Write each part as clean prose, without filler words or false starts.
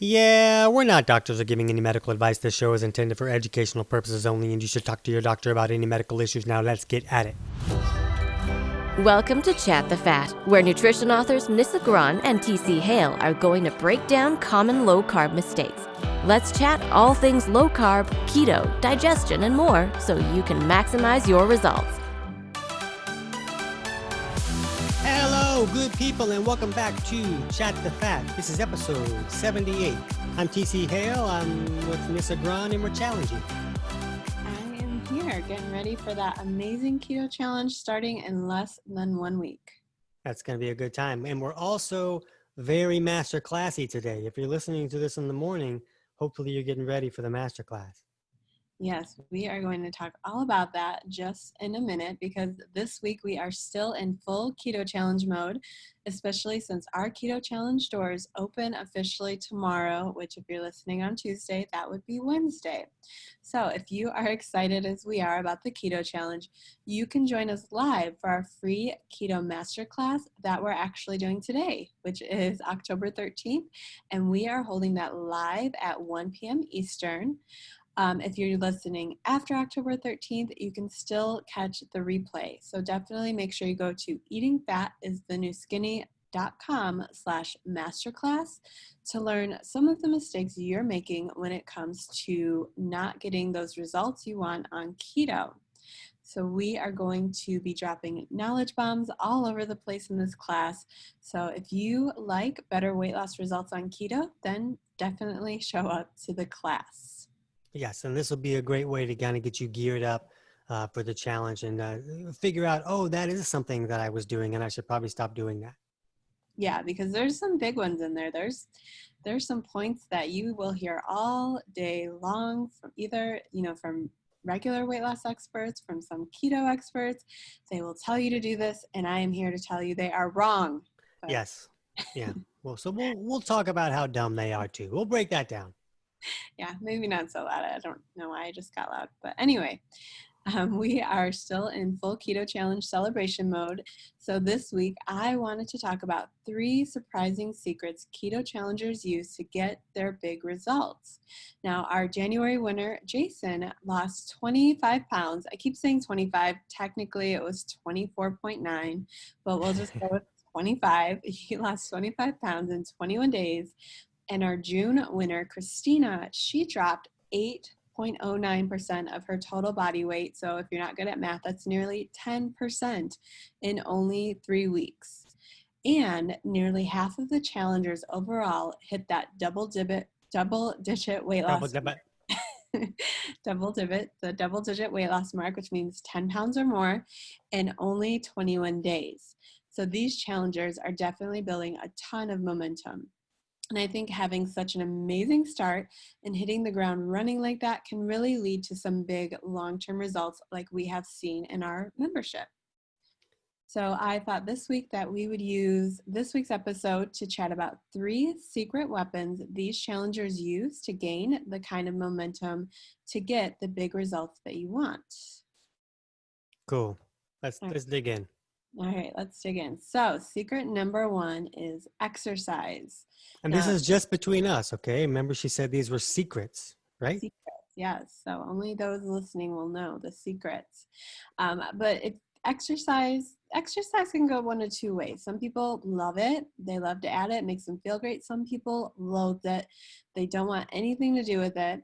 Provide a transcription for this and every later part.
Yeah, we're not doctors or giving any medical advice. This show is intended for educational purposes only, and you should talk to your doctor about any medical issues. Now, let's get at it. Welcome to Chat the Fat, where nutrition authors Nissa Gron and TC Hale are going to break down common low-carb mistakes. Let's chat all things low-carb, keto, digestion, and more so you can maximize your results. Hello, good people, and welcome back to Chat the Fat. This is episode 78. I'm TC Hale. I'm with Nissa Gron, and we're challenging. I am here getting ready for that amazing keto challenge starting in less than 1 week. That's going to be a good time. And we're also very master classy today. If you're listening to this in the morning, hopefully you're getting ready for the master class. Yes, we are going to talk all about that just in a minute because this week we are still in full keto challenge mode, especially since our keto challenge doors open officially tomorrow, which if you're listening on Tuesday, that would be Wednesday. So if you are excited as we are about the keto challenge, you can join us live for our free keto masterclass that we're actually doing today, which is October 13th. And we are holding that live at 1 p.m. Eastern. If you're listening after October 13th, you can still catch the replay. So definitely make sure you go to eatingfatisthenew.com/masterclass to learn some of the mistakes you're making when it comes to not getting those results you want on keto. So we are going to be dropping knowledge bombs all over the place in this class. So if you like better weight loss results on keto, then definitely show up to the class. Yes, and this will be a great way to kind of get you geared up for the challenge and figure out, oh, that is something that I was doing and I should probably stop doing that. Yeah, because there's some big ones in there. There's some points that you will hear all day long from either, from regular weight loss experts, from some keto experts. They will tell you to do this, and I am here to tell you they are wrong. But Yes. Yeah. Well, so we'll talk about how dumb they are too. We'll break that down. yeah, maybe not so loud. I don't know why I just got loud. But anyway, we are still in full keto challenge celebration mode. So this week, I wanted to talk about 3 surprising secrets keto challengers use to get their big results. Now, our January winner, Jason, lost 25 pounds. I keep saying 25. Technically, it was 24.9, but we'll just go with 25. He lost 25 pounds in 21 days. And our June winner, Christina, she dropped 8.09% of her total body weight. So if you're not good at math, that's nearly 10% in only 3 weeks. And nearly half of the challengers overall hit that double-digit weight Double, loss. double. The double-digit weight loss mark, which means 10 pounds or more, in only 21 days. So these challengers are definitely building a ton of momentum. And I think having such an amazing start and hitting the ground running like that can really lead to some big long-term results like we have seen in our membership. So I thought this week that we would use this week's episode to chat about 3 secret weapons these challengers use to gain the kind of momentum to get the big results that you want. Cool. Let's dig in. All right, let's dig in. So secret number 1 is exercise. And this Now, is just between us, okay? Remember she said these were secrets, right? secrets, yes. So only those listening will know the secrets. But if exercise can go one of 2 ways. Some people love it. They love to add it. It makes them feel great. Some people loathe it. They don't want anything to do with it.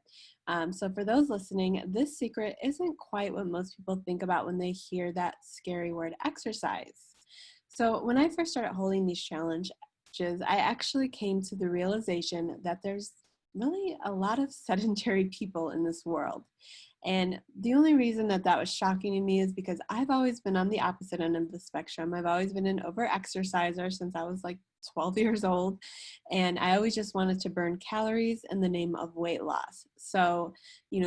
So for those listening, this secret isn't quite what most people think about when they hear that scary word exercise. So when I first started holding these challenges, I actually came to the realization that there's really a lot of sedentary people in this world. And the only reason that was shocking to me is because I've always been on the opposite end of the spectrum. I've always been an over-exerciser since I was like 12 years old. And I always just wanted to burn calories in the name of weight loss. So,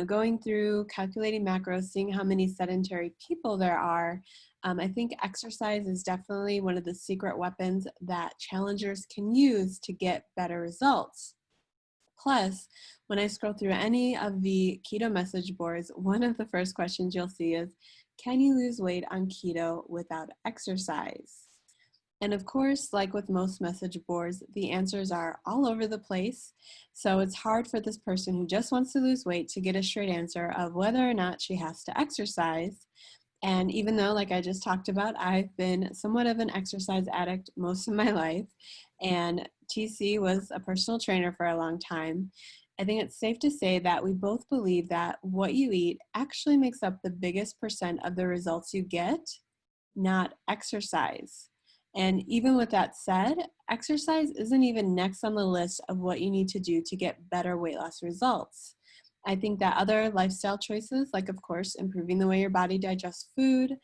going through calculating macros, seeing how many sedentary people there are, I think exercise is definitely one of the secret weapons that challengers can use to get better results. Plus, when I scroll through any of the keto message boards, one of the first questions you'll see is, can you lose weight on keto without exercise? And of course, like with most message boards, the answers are all over the place. So it's hard for this person who just wants to lose weight to get a straight answer of whether or not she has to exercise. And even though, like I just talked about, I've been somewhat of an exercise addict most of my life, and TC was a personal trainer for a long time, I think it's safe to say that we both believe that what you eat actually makes up the biggest percent of the results you get, not exercise. And even with that said, exercise isn't even next on the list of what you need to do to get better weight loss results. I think that other lifestyle choices, like, of course, improving the way your body digests food,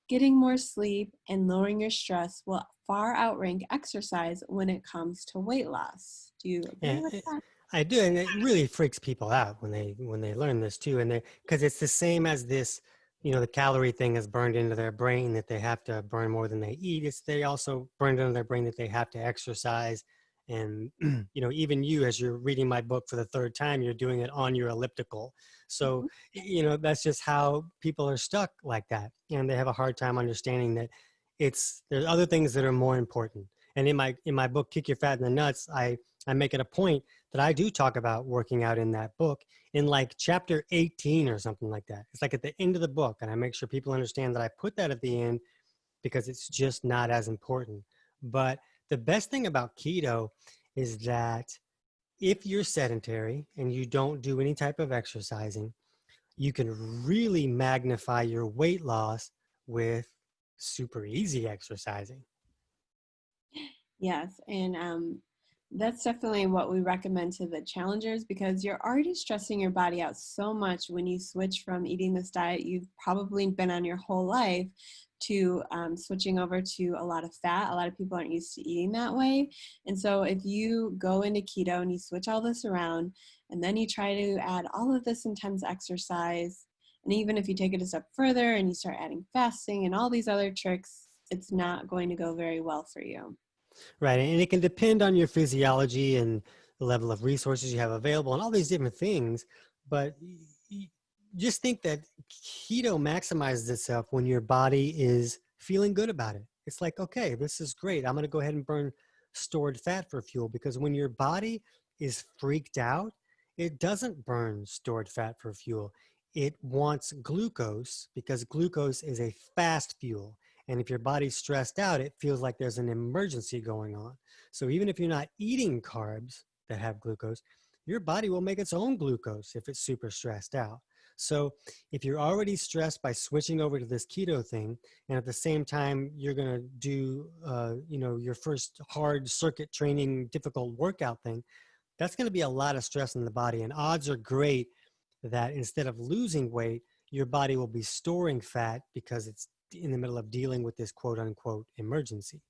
getting more sleep, and lowering your stress will far outrank exercise when it comes to weight loss. Do you agree Yeah, with that? I do, and it really freaks people out when they learn this too, and they because it's the same as this, the calorie thing is burned into their brain that they have to burn more than they eat. It's they also burned into their brain that they have to exercise, and even you, as you're reading my book for the third time, you're doing it on your elliptical. So Mhm. that's just how people are stuck like that, and they have a hard time understanding that there's other things that are more important. And in my book, Kick Your Fat in the Nuts, I make it a point that I do talk about working out in that book in like chapter 18 or something like that. It's like at the end of the book. And I make sure people understand that I put that at the end because it's just not as important. But the best thing about keto is that if you're sedentary and you don't do any type of exercising, you can really magnify your weight loss with super easy exercising. Yes, and that's definitely what we recommend to the challengers because you're already stressing your body out so much when you switch from eating this diet you've probably been on your whole life to switching over to a lot of fat. A lot of people aren't used to eating that way. And so if you go into keto and you switch all this around and then you try to add all of this intense exercise, and even if you take it a step further and you start adding fasting and all these other tricks, it's not going to go very well for you. Right. And it can depend on your physiology and the level of resources you have available and all these different things. But just think that keto maximizes itself when your body is feeling good about it. It's like, okay, this is great. I'm going to go ahead and burn stored fat for fuel because when your body is freaked out, it doesn't burn stored fat for fuel. It wants glucose because glucose is a fast fuel. And if your body's stressed out, it feels like there's an emergency going on. So even if you're not eating carbs that have glucose, your body will make its own glucose if it's super stressed out. So if you're already stressed by switching over to this keto thing, and at the same time you're going to do, your first hard circuit training, difficult workout thing, that's going to be a lot of stress in the body. And odds are great that instead of losing weight, your body will be storing fat because it's in the middle of dealing with this quote unquote emergency.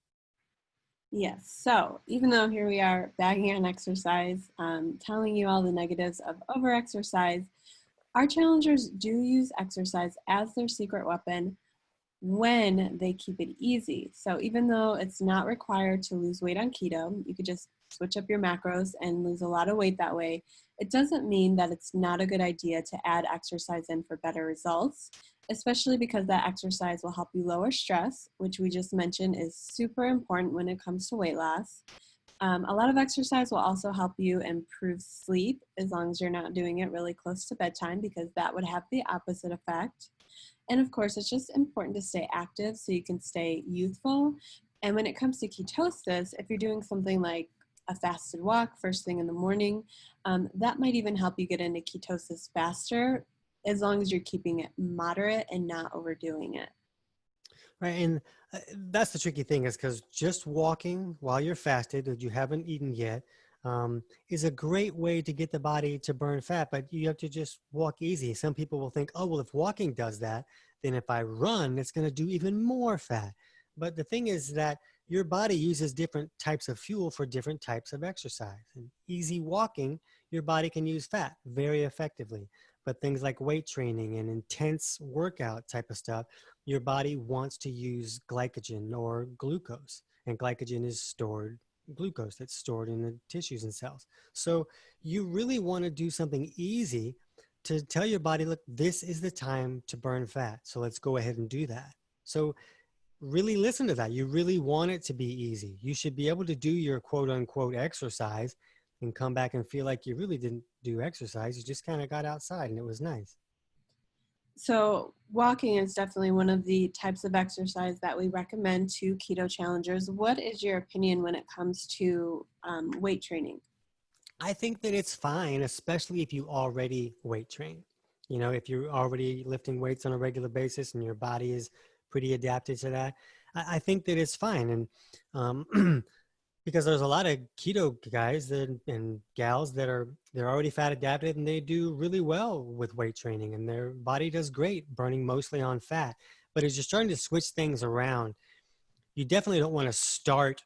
Yes. So even though here we are bagging on exercise, telling you all the negatives of overexercise, our challengers do use exercise as their secret weapon when they keep it easy. So even though it's not required to lose weight on keto, you could just switch up your macros and lose a lot of weight that way. It doesn't mean that it's not a good idea to add exercise in for better results, especially because that exercise will help you lower stress, which we just mentioned is super important when it comes to weight loss. A lot of exercise will also help you improve sleep as long as you're not doing it really close to bedtime because that would have the opposite effect. And of course, it's just important to stay active so you can stay youthful. And when it comes to ketosis, if you're doing something like a fasted walk first thing in the morning, that might even help you get into ketosis faster as long as you're keeping it moderate and not overdoing it. Right. And that's the tricky thing is because just walking while you're fasted that you haven't eaten yet is a great way to get the body to burn fat, but you have to just walk easy. Some people will think, oh, well, if walking does that, then if I run, it's going to do even more fat. But the thing is that your body uses different types of fuel for different types of exercise. And easy walking, your body can use fat very effectively. But things like weight training and intense workout type of stuff, your body wants to use glycogen or glucose, and glycogen is stored glucose that's stored in the tissues and cells. So you really want to do something easy to tell your body, look, this is the time to burn fat. So let's go ahead and do that. So really listen to that. You really want it to be easy. You should be able to do your quote unquote exercise and come back and feel like you really didn't do exercise. You just kind of got outside and it was nice. So walking is definitely one of the types of exercise that we recommend to keto challengers. What is your opinion when it comes to weight training? I think that it's fine, especially if you already weight train. You know, if you're already lifting weights on a regular basis and your body is pretty adapted to that, I think that it's fine. And because there's a lot of keto guys and gals that they're already fat adapted and they do really well with weight training and their body does great burning mostly on fat. But as you're starting to switch things around, you definitely don't want to start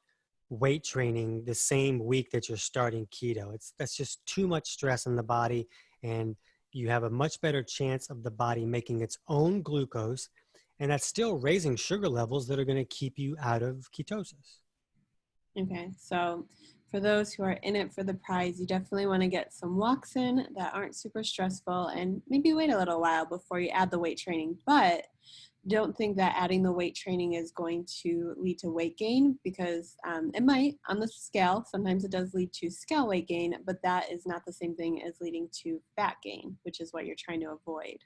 weight training the same week that you're starting keto. That's just too much stress on the body, and you have a much better chance of the body making its own glucose, and that's still raising sugar levels that are going to keep you out of ketosis. Okay, so for those who are in it for the prize, you definitely want to get some walks in that aren't super stressful and maybe wait a little while before you add the weight training. But don't think that adding the weight training is going to lead to weight gain, because it might on the scale. Sometimes it does lead to scale weight gain, but that is not the same thing as leading to fat gain, which is what you're trying to avoid.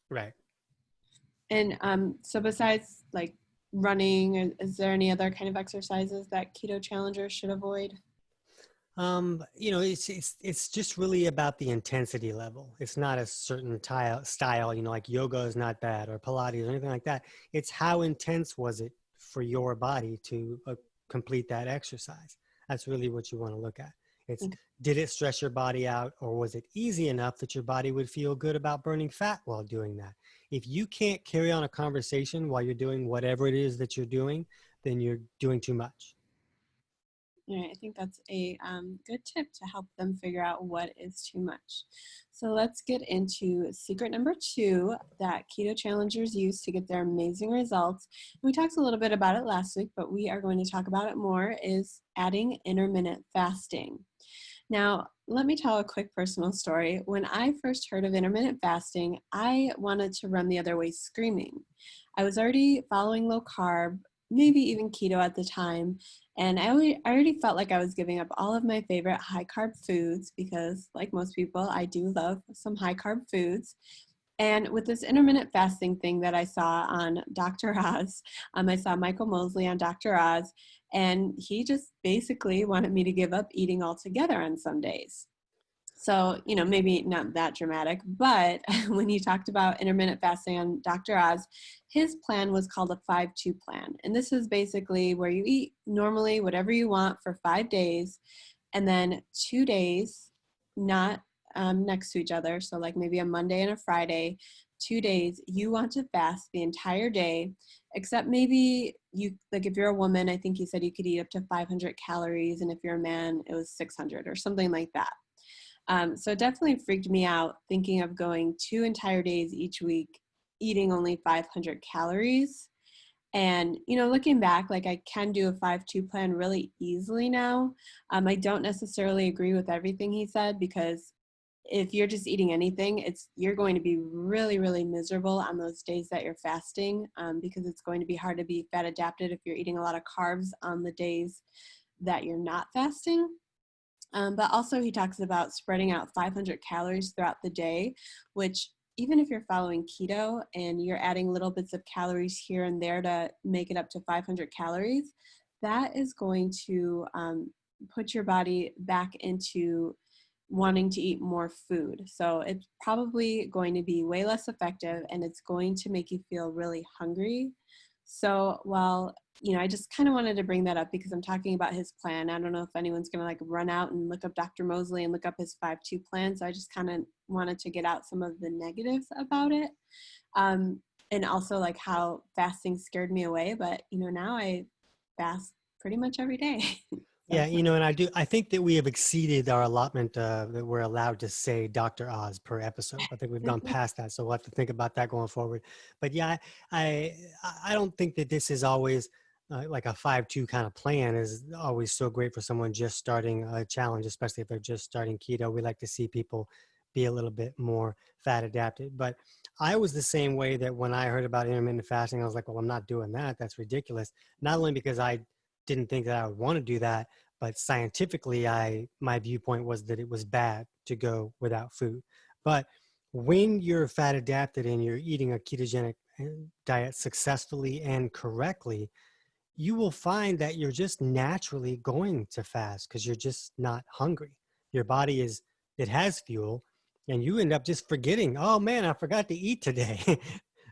Right. And so besides like running, is there any other kind of exercises that keto challengers should avoid? You know, it's just really about the intensity level. It's not a certain style, you know, like yoga is not bad or Pilates or anything like that. It's how intense was it for your body to complete that exercise. That's really what you want to look at. It's, Okay. did it stress your body out, or was it easy enough that your body would feel good about burning fat while doing that? If you can't carry on a conversation while you're doing whatever it is that you're doing, then you're doing too much. All right, I think that's a good tip to help them figure out what is too much. So let's get into secret number 2 that keto challengers use to get their amazing results. We talked a little bit about it last week, but we are going to talk about it more, is adding intermittent fasting. Now, let me tell a quick personal story. When I first heard of intermittent fasting, I wanted to run the other way screaming. I was already following low carb, maybe even keto at the time, and I already felt like I was giving up all of my favorite high carb foods because, like most people, I do love some high carb foods. And with this intermittent fasting thing that I saw on Dr. Oz, I saw Michael Mosley on Dr. Oz, and he just basically wanted me to give up eating altogether on some days. So, you know, maybe not that dramatic, but when he talked about intermittent fasting on Dr. Oz, his plan was called a 5-2 plan. And this is basically where you eat normally whatever you want for 5 days, and then 2 days not next to each other. So, like maybe a Monday and a Friday, 2 days, you want to fast the entire day, except maybe you, like if you're a woman, I think he said you could eat up to 500 calories. And if you're a man, it was 600 or something like that. So it definitely freaked me out thinking of going 2 entire days each week, eating only 500 calories. And, you know, looking back, like I can do a 5-2 plan really easily now. I don't necessarily agree with everything he said, because if you're just eating anything, you're going to be really, really miserable on those days that you're fasting, because it's going to be hard to be fat adapted if you're eating a lot of carbs on the days that you're not fasting. But also he talks about spreading out 500 calories throughout the day, which even if you're following keto and you're adding little bits of calories here and there to make it up to 500 calories, that is going to put your body back into wanting to eat more food. So it's probably going to be way less effective, and it's going to make you feel really hungry. So while, you know, I just kind of wanted to bring that up because I'm talking about his plan. I don't know if anyone's going to like run out and look up Dr. Mosley and look up his 5-2 plan. So I just kind of wanted to get out some of the negatives about it. And also like how fasting scared me away. But, you know, now I fast pretty much every day. Yeah, So, you know, and I think that we have exceeded our allotment that we're allowed to say Dr. Oz per episode. I think we've gone past that, so we'll have to think about that going forward. But yeah, I don't think that this is always like a 5-2 kind of plan is always so great for someone just starting a challenge, especially if they're just starting keto. We like to see people be a little bit more fat adapted. But I was the same way that when I heard about intermittent fasting, I was like, well, I'm not doing that. That's ridiculous. Not only because I didn't think that I would want to do that, but scientifically, my viewpoint was that it was bad to go without food. But when you're fat adapted and you're eating a ketogenic diet successfully and correctly, you will find that you're just naturally going to fast because you're just not hungry. Your body it has fuel, and you end up just forgetting, oh man, I forgot to eat today.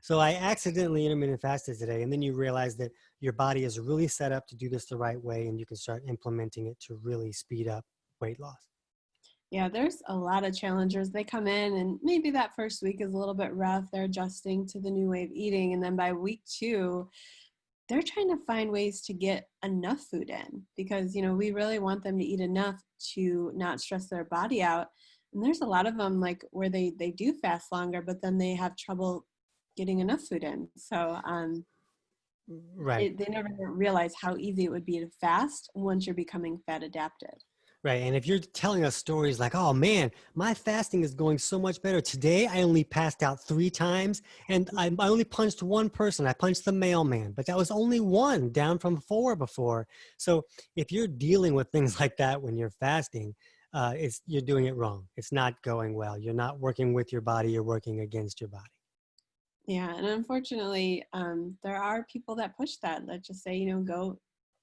So I accidentally intermittent fasted today. And then you realize that your body is really set up to do this the right way, and you can start implementing it to really speed up weight loss. Yeah, there's a lot of challengers. They come in and maybe that first week is a little bit rough. They're adjusting to the new way of eating. And then by week 2, they're trying to find ways to get enough food in because, we really want them to eat enough to not stress their body out. And there's a lot of them like where they do fast longer, but then they have trouble getting enough food in. So Right. they never realize how easy it would be to fast once you're becoming fat adapted. Right. And if you're telling us stories like, oh man, my fasting is going so much better. Today, I only passed out 3 times and I only punched one person. I punched the mailman, but that was only one down from 4 before. So if you're dealing with things like that when you're fasting, you're doing it wrong. It's not going well. You're not working with your body. You're working against your body. Yeah. And unfortunately, there are people that push that just say, go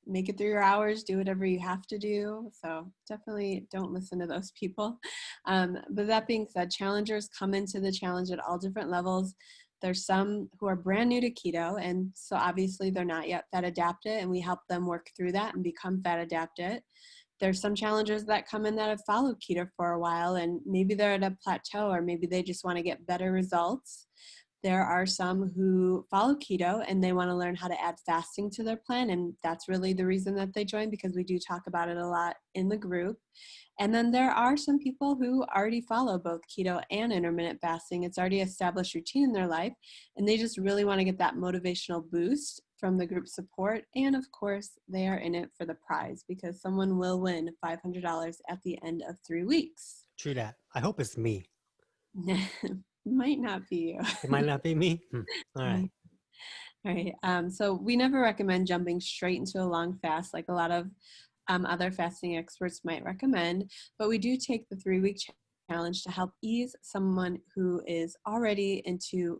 make it through your hours, do whatever you have to do. So definitely don't listen to those people. But that being said, challengers come into the challenge at all different levels. There's some who are brand new to keto, and so obviously they're not yet fat adapted, and we help them work through that and become fat adapted. There's some challengers that come in that have followed keto for a while, and maybe they're at a plateau, or maybe they just want to get better results. There are some who follow keto and they want to learn how to add fasting to their plan. And that's really the reason that they join, because we do talk about it a lot in the group. And then there are some people who already follow both keto and intermittent fasting. It's already established routine in their life, and they just really want to get that motivational boost from the group support. And of course, they are in it for the prize because someone will win $500 at the end of 3 weeks. True that. I hope it's me. Might not be you. It might not be me. All right. All right. So we never recommend jumping straight into a long fast like a lot of other fasting experts might recommend, but we do take the 3-week challenge to help ease someone who is already into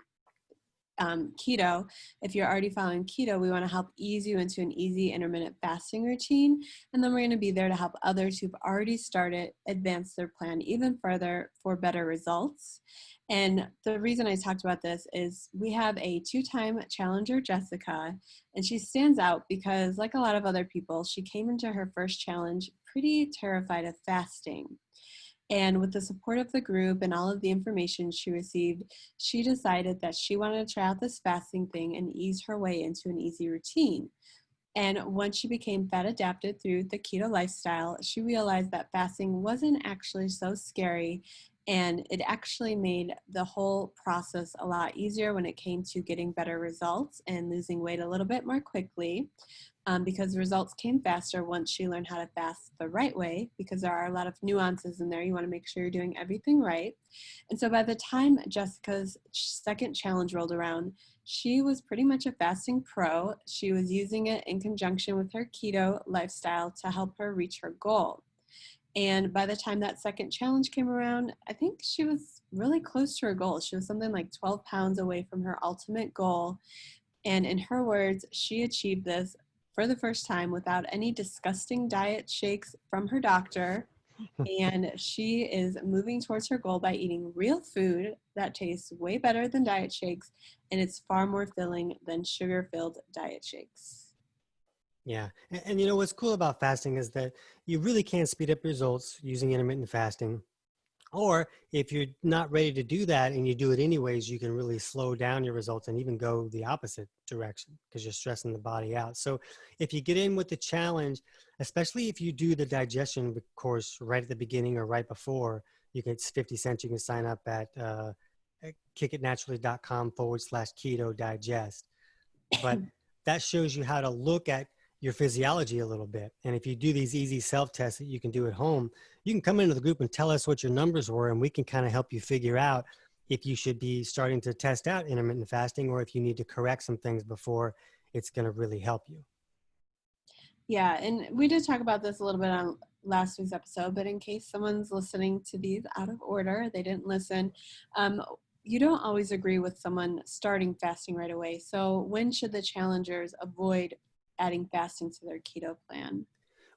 keto. If you're already following keto, we want to help ease you into an easy intermittent fasting routine. And then we're going to be there to help others who've already started advance their plan even further for better results. And the reason I talked about this is we have a 2-time challenger, Jessica, and she stands out because, like a lot of other people, she came into her first challenge pretty terrified of fasting. And with the support of the group and all of the information she received, she decided that she wanted to try out this fasting thing and ease her way into an easy routine. And once she became fat adapted through the keto lifestyle, she realized that fasting wasn't actually so scary, and it actually made the whole process a lot easier when it came to getting better results and losing weight a little bit more quickly. Because results came faster once she learned how to fast the right way, because there are a lot of nuances in there. You want to make sure you're doing everything right. And so by the time Jessica's second challenge rolled around, she was pretty much a fasting pro. She was using it in conjunction with her keto lifestyle to help her reach her goal. And by the time that second challenge came around, I think she was really close to her goal. She was something like 12 pounds away from her ultimate goal. And in her words, she achieved this for the first time without any disgusting diet shakes from her doctor. And she is moving towards her goal by eating real food that tastes way better than diet shakes, and it's far more filling than sugar-filled diet shakes. Yeah. And you know, what's cool about fasting is that you really can speed up results using intermittent fasting. Or if you're not ready to do that and you do it anyways, you can really slow down your results and even go the opposite direction because you're stressing the body out. So if you get in with the challenge, especially if you do the digestion course right at the beginning or right before, it's 50 cents. You can sign up at kickitnaturally.com/keto digest. But that shows you how to look at your physiology a little bit. And if you do these easy self-tests that you can do at home, you can come into the group and tell us what your numbers were, and we can kind of help you figure out if you should be starting to test out intermittent fasting, or if you need to correct some things before it's going to really help you. Yeah, and we did talk about this a little bit on last week's episode, but in case someone's listening to these out of order, they didn't listen, you don't always agree with someone starting fasting right away. So when should the challengers avoid adding fasting to their keto plan?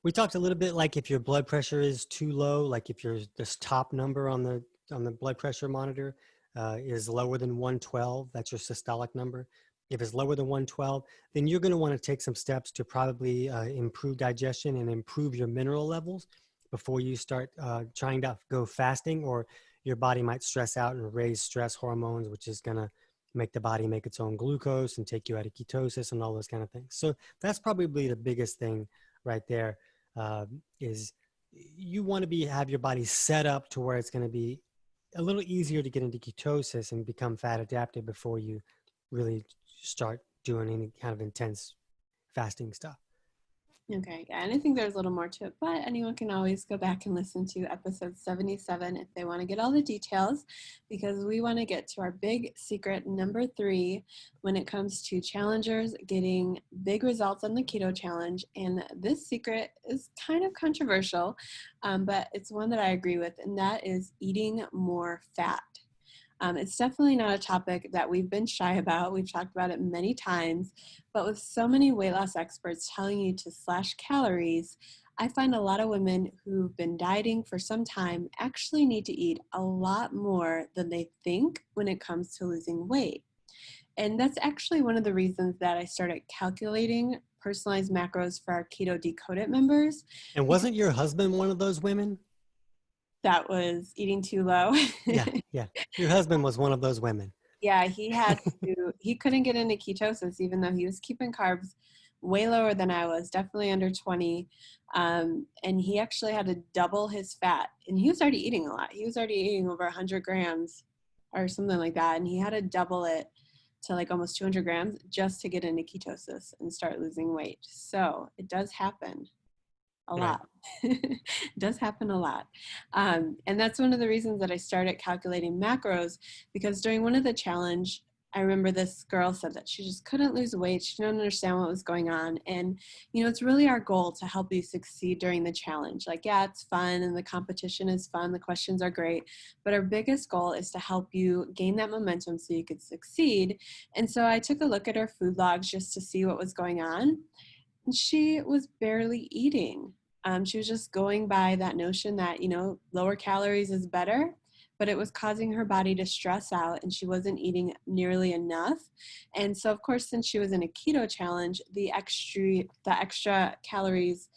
We talked a little bit like if your blood pressure is too low, like if your this top number on the blood pressure monitor is lower than 112, that's your systolic number. If it's lower than 112, then you're going to want to take some steps to probably improve digestion and improve your mineral levels before you start trying to go fasting, or your body might stress out and raise stress hormones, which is going to make the body make its own glucose and take you out of ketosis and all those kind of things. So that's probably the biggest thing right there. Is you want to have your body set up to where it's going to be a little easier to get into ketosis and become fat adapted before you really start doing any kind of intense fasting stuff. Okay, yeah, and I think there's a little more to it, but anyone can always go back and listen to episode 77 if they want to get all the details, because we want to get to our big secret number 3 when it comes to challengers getting big results on the keto challenge. And this secret is kind of controversial, but it's one that I agree with, and that is eating more fat. It's definitely not a topic that we've been shy about. We've talked about it many times, but with so many weight loss experts telling you to slash calories, I find a lot of women who've been dieting for some time actually need to eat a lot more than they think when it comes to losing weight. And that's actually one of the reasons that I started calculating personalized macros for our Keto Decoded members. And wasn't your husband one of those women? That was eating too low. Yeah. Your husband was one of those women. Yeah, he couldn't get into ketosis even though he was keeping carbs way lower than I was, definitely under 20. And he actually had to double his fat. And he was already eating a lot. He was already eating over 100 grams or something like that. And he had to double it to like almost 200 grams just to get into ketosis and start losing weight. So it does happen. A lot. It does happen a lot. And that's one of the reasons that I started calculating macros, because during one of the challenge, I remember this girl said that she just couldn't lose weight. She didn't understand what was going on. And, it's really our goal to help you succeed during the challenge. Like, yeah, it's fun and the competition is fun. The questions are great. But our biggest goal is to help you gain that momentum so you could succeed. And so I took a look at her food logs just to see what was going on. And she was barely eating. She was just going by that notion that, lower calories is better, but it was causing her body to stress out and she wasn't eating nearly enough. And so, of course, since she was in a keto challenge, the extra calories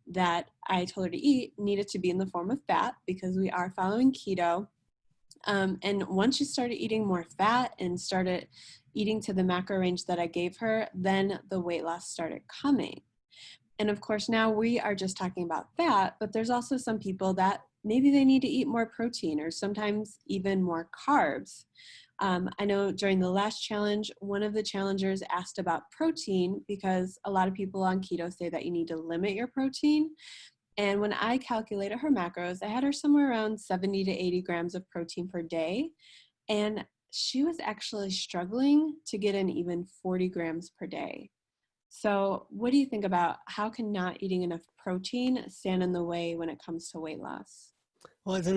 that I told her to eat needed to be in the form of fat, because we are following keto. And once she started eating more fat and started eating to the macro range that I gave her, then the weight loss started coming. And of course, now we are just talking about fat, but there's also some people that maybe they need to eat more protein or sometimes even more carbs. I know during the last challenge, one of the challengers asked about protein, because a lot of people on keto say that you need to limit your protein. And when I calculated her macros, I had her somewhere around 70 to 80 grams of protein per day. And she was actually struggling to get in even 40 grams per day. So what do you think about how can not eating enough protein stand in the way when it comes to weight loss? Well, it's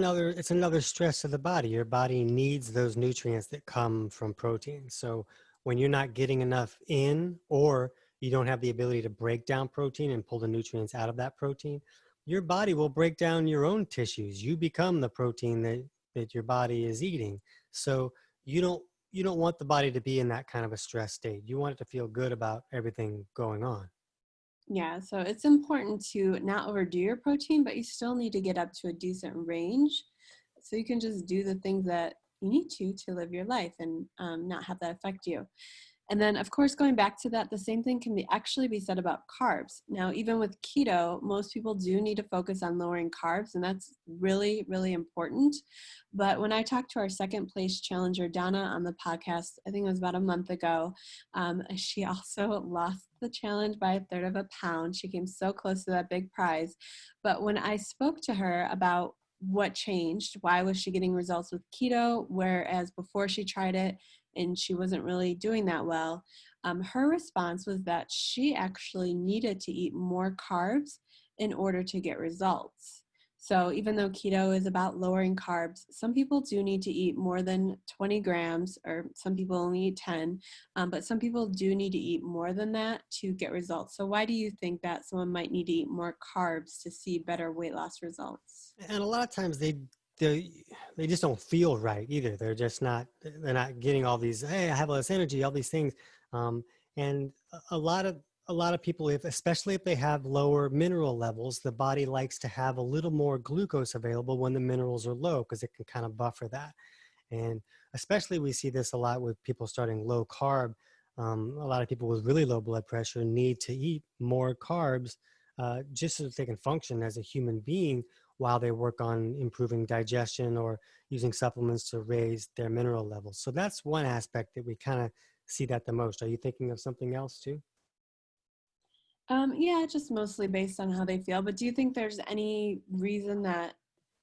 another stress to the body. Your body needs those nutrients that come from protein. So when you're not getting enough in, or you don't have the ability to break down protein and pull the nutrients out of that protein, your body will break down your own tissues. You become the protein that your body is eating. So you don't want the body to be in that kind of a stress state. You want it to feel good about everything going on. Yeah, so it's important to not overdo your protein, but you still need to get up to a decent range so you can just do the things that you need to live your life and not have that affect you. And then, of course, going back to that, the same thing can actually be said about carbs. Now, even with keto, most people do need to focus on lowering carbs, and that's really, really important. But when I talked to our second place challenger, Donna, on the podcast, I think it was about a month ago, she also lost the challenge by a third of a pound. She came so close to that big prize. But when I spoke to her about what changed. Why was she getting results with keto, whereas before she tried it and she wasn't really doing that well? Her response was that she actually needed to eat more carbs in order to get results. So even though keto is about lowering carbs, some people do need to eat more than 20 grams, or some people only eat 10, but some people do need to eat more than that to get results. So why do you think that someone might need to eat more carbs to see better weight loss results? And a lot of times they they just don't feel right either. They're not getting all these, hey, I have all this energy, all these things. Um, and a lot of people, if especially if they have lower mineral levels, the body likes to have a little more glucose available when the minerals are low because it can kind of buffer that. And especially we see this a lot with people starting low carb. A lot of people with really low blood pressure need to eat more carbs just so that they can function as a human being while they work on improving digestion or using supplements to raise their mineral levels. So that's one aspect that we kind of see that the most. Are you thinking of something else too? Yeah, just mostly based on how they feel. But do you think there's any reason that,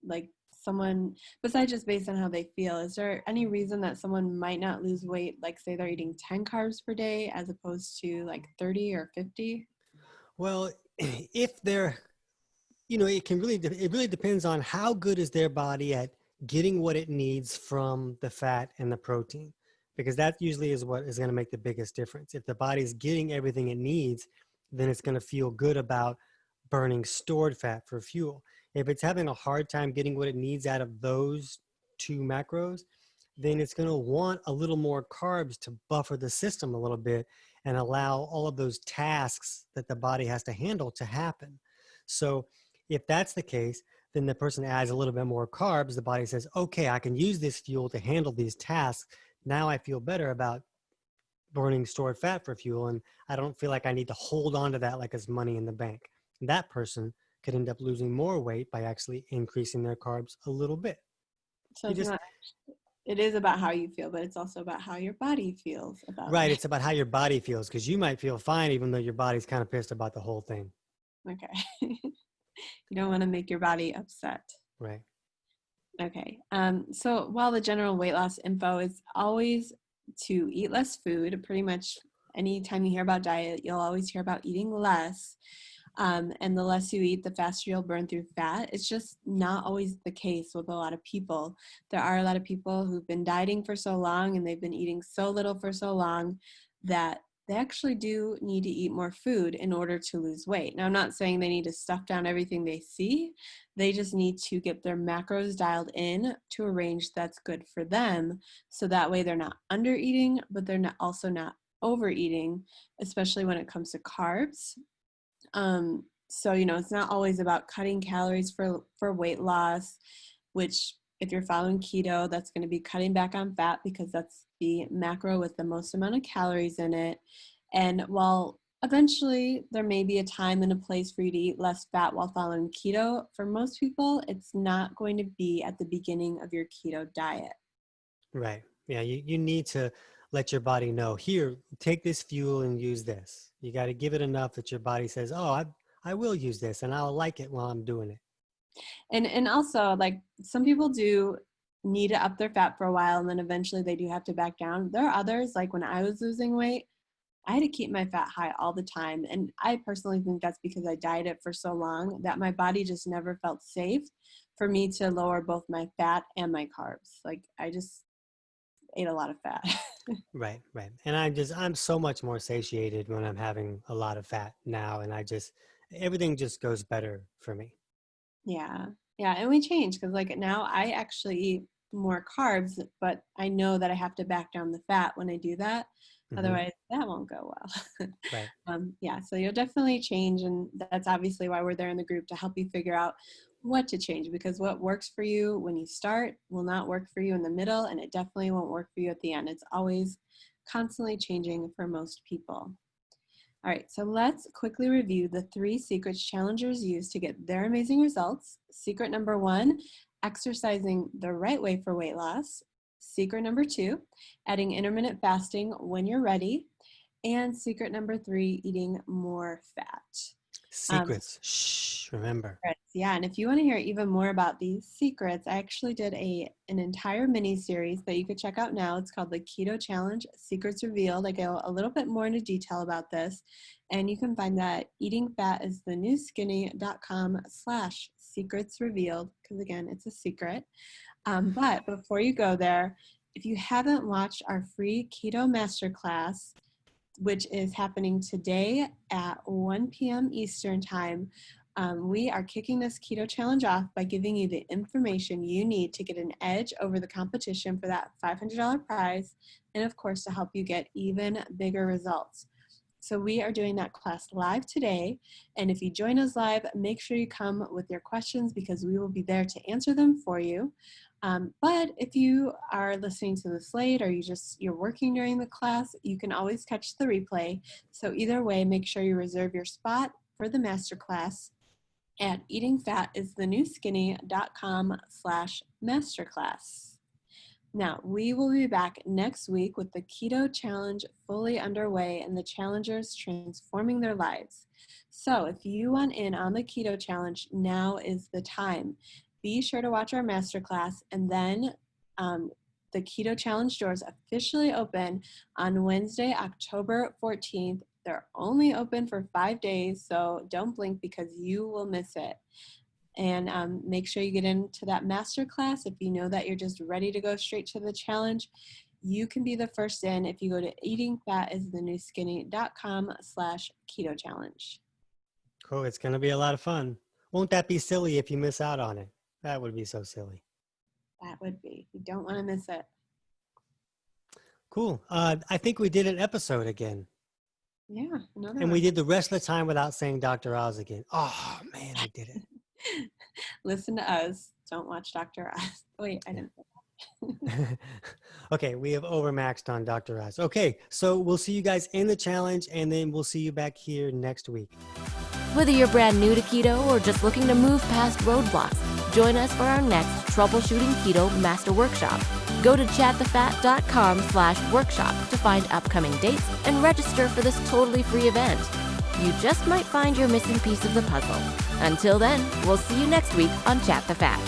like, someone, besides just based on how they feel, is there any reason that someone might not lose weight? Like, say they're eating 10 carbs per day as opposed to like 30 or 50? Well, if they're, you know, it really depends on how good is their body at getting what it needs from the fat and the protein, because that usually is what is going to make the biggest difference. If the body is getting everything it needs, then it's going to feel good about burning stored fat for fuel. If it's having a hard time getting what it needs out of those two macros, then it's going to want a little more carbs to buffer the system a little bit and allow all of those tasks that the body has to handle to happen. So if that's the case, then the person adds a little bit more carbs. The body says, okay, I can use this fuel to handle these tasks. Now I feel better about burning stored fat for fuel, and I don't feel like I need to hold on to that like it's money in the bank. And that person could end up losing more weight by actually increasing their carbs a little bit. So You it's just not, it is about how you feel, but it's also about how your body feels about Right. it. It's about how your body feels because you might feel fine even though your body's kind of pissed about the whole thing. Okay. You don't want to make your body upset. Right. Okay. So while the general weight loss info is always to eat less food, pretty much anytime you hear about diet, you'll always hear about eating less. And the less you eat, the faster you'll burn through fat. It's just not always the case with a lot of people. There are a lot of people who've been dieting for so long and they've been eating so little for so long that they actually do need to eat more food in order to lose weight. Now, I'm not saying they need to stuff down everything they see. They just need to get their macros dialed in to a range that's good for them. So that way they're not under eating, but they're not also not overeating, especially when it comes to carbs. So, it's not always about cutting calories for weight loss, which if you're following keto, that's going to be cutting back on fat because that's the macro with the most amount of calories in it. And while eventually there may be a time and a place for you to eat less fat while following keto, for most people, it's not going to be at the beginning of your keto diet. Right. Yeah. You need to let your body know, here, take this fuel and use this. You got to give it enough that your body says, oh, I will use this and I'll like it while I'm doing it. And also, like, some people do need to up their fat for a while and then eventually they do have to back down. There are others, like when I was losing weight, I had to keep my fat high all the time. And I personally think that's because I dieted for so long that my body just never felt safe for me to lower both my fat and my carbs. Like, I just ate a lot of fat. Right. Right. And I'm so much more satiated when I'm having a lot of fat now. And everything just goes better for me. Yeah. Yeah. And we change because, like, now I actually eat more carbs, but I know that I have to back down the fat when I do that. Hmm. Otherwise, that won't go well. Right. Yeah. So you'll definitely change. And that's obviously why we're there in the group to help you figure out what to change, because what works for you when you start will not work for you in the middle. And it definitely won't work for you at the end. It's always constantly changing for most people. All right, so let's quickly review the 3 secrets challengers use to get their amazing results. Secret number 1, exercising the right way for weight loss. Secret number 2, adding intermittent fasting when you're ready. And secret number 3, eating more fat. Secrets. Shh, remember. Secrets. Yeah, and if you want to hear even more about these secrets, I actually did an entire mini series that you could check out now. It's called the Keto Challenge Secrets Revealed. I go a little bit more into detail about this, and you can find that at eatingfatistheNewSkinny.com/secrets revealed, because again, it's a secret. But before you go there, if you haven't watched our free keto masterclass, which is happening today at 1 p.m. Eastern Time, we are kicking this keto challenge off by giving you the information you need to get an edge over the competition for that $500 prize, and of course to help you get even bigger results. So we are doing that class live today, and if you join us live, make sure you come with your questions because we will be there to answer them for you. But if you are listening to this late or you're working during the class, you can always catch the replay. So either way, make sure you reserve your spot for the masterclass at eatingfatistheNewSkinny.com/masterclass. Now, we will be back next week with the Keto Challenge fully underway and the challengers transforming their lives. So if you want in on the Keto Challenge, now is the time. Be sure to watch our masterclass, and then the Keto Challenge doors officially open on Wednesday, October 14th. They're only open for 5 days, so don't blink because you will miss it. And make sure you get into that masterclass. If you know that you're just ready to go straight to the challenge, you can be the first in if you go to eatingfatistheNewSkinny.com/keto challenge. Cool. It's going to be a lot of fun. Won't that be silly if you miss out on it? That would be so silly. That would be. You don't want to miss it. Cool. I think we did an episode again. Yeah. And we did the rest of the time without saying Dr. Oz again. Oh, man, I did it. Listen to us. Don't watch Dr. Oz. Wait, I didn't. Okay, we have overmaxed on Dr. Oz. Okay, so we'll see you guys in the challenge, and then we'll see you back here next week. Whether you're brand new to keto or just looking to move past roadblocks, join us for our next Troubleshooting Keto Master Workshop. Go to chatthefat.com/workshop to find upcoming dates and register for this totally free event. You just might find your missing piece of the puzzle. Until then, we'll see you next week on Chat the Fat.